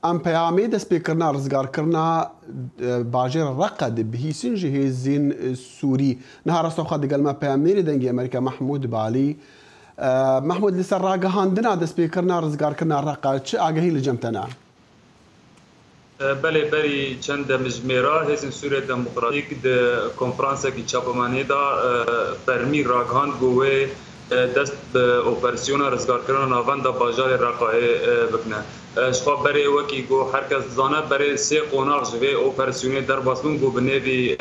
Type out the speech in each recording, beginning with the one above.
ام پیامی دست بکرنا رزگار کرنا باجر رقد بهیسین جهیزین سوری نهار رستو خد قال ما پیامی دنگی امریکا محمود بالی محمود لسر راگهاندنا دست بکرنا رزگار کرنا رقد چه آگهی لجمتنا؟ بله بری چند مجموعه هزین سوریه دموکراتیک د کنفرانس کی چاپمانی دا فرمی راگهاند گوه دست به اپراسیون رزگار کردن ناوند باجار رقای بکنه. شخص برای وکی گو هر کس زانه برای سه قناق جوی اپراسیون در باسمون گو بنوی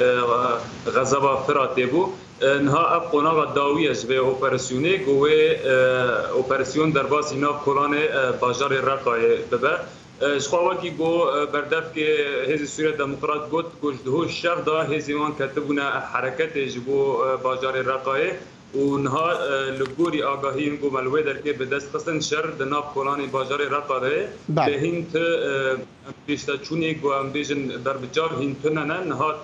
غضب فراتی بو. نها اب قناق داویه جوی اپراسیون گوه اپراسیون در باس اینا کلان باجار رقای ببه. شخص وکی گو بردف که هزی سوریه دموکرات گفت گوشته شر دا هزیوان کتبونه حرکت جبو باجار رقای ونها لگوری آگاهی انگو ملوی در که به دست خستن شر دناب کلانی باجار رقاره به هنت بیشتر چونی گو هم بیشن در بجار هنتونه نها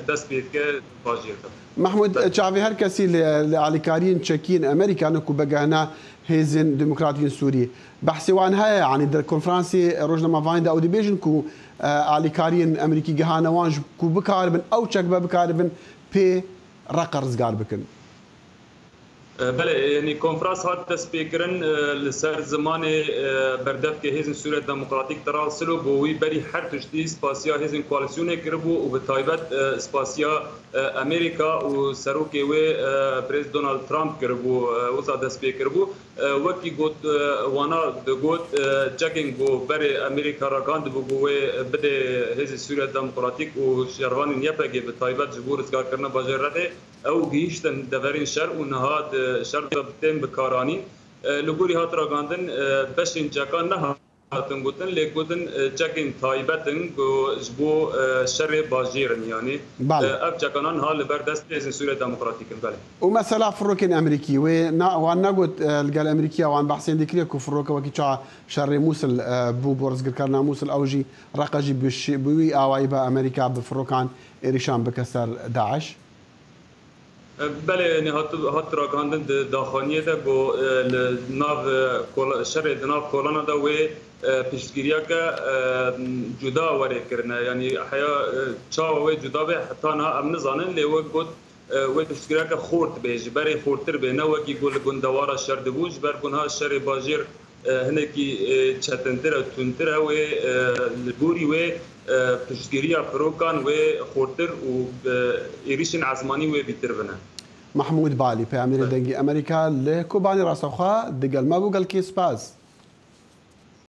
دست بید که باجیر محمود چاوی هر کسی لعلیکارین چکین امریکا نکو بگهنا هیزن دموکراتین سوری بحثی وان های یعنی در کنفرانسی روزنامه واندا او دی بیشن کو علیکارین امریکی گهانا وانج کو بکاربن او چک بکاربن پی رقر رزگار بکن بله یعنی کنفرانس هات تسپیکرن لسر زمان بردف که هیزن سوریه دموکراتیک ترال سلو بوی بری هر تشتی سپاسیا هیزن کوالسیون کربو و به تایبت سپاسیا امریکا و سروکی و پریزیدنت دونالد ترامپ کربو وزا تسپیکر بو وکی گوت وانا دگوت چکینگ بو بری امریکا راگاند بو گوه بده هیزن سوریه دموکراتیک و شروانی نیپگی به تایبت جبور ازگار کرنا باجرده او گیشتن دورین شر و نهاد شر دبتن بکارانی لگوری هات راگاندن بشین چکان نه هاتن گوتن لیکودن چکین تایبتن گو جبو شر باجیرن یعنی اب چکانان حال بر دست از سوریه دموکراتیک بله و مثلا فروکن امریکی و نگوت الگال امریکی وان بحثین دیکری کو فروک وکی چا شر موصل بو برزگر کرنا موصل اوجی رقجی بوی اوای با امریکا بفروکان ایریشان بکسر داعش بله یعنی هات راگاندن داخانیه ده گو ناو شر دناو کولانا ده و پیشگیریه که جدا وره کرنه یعنی حیا چا و جدا به حتی نه ام نزانن لیو گود و پیشگیریه که خورد بیج برای خورتر به نه وکی گل گندوارا شر دبوج بر گنها شر باجیر هنکی چتنتر و تونتر و لگوری و پیشگیریه فروکان و خورتر و ایریشن عزمانی و بیتر بنه محمود بالی پیامیر دنگی امریکا لکوبانی راسخوا دگل ما بوگل کی سپاس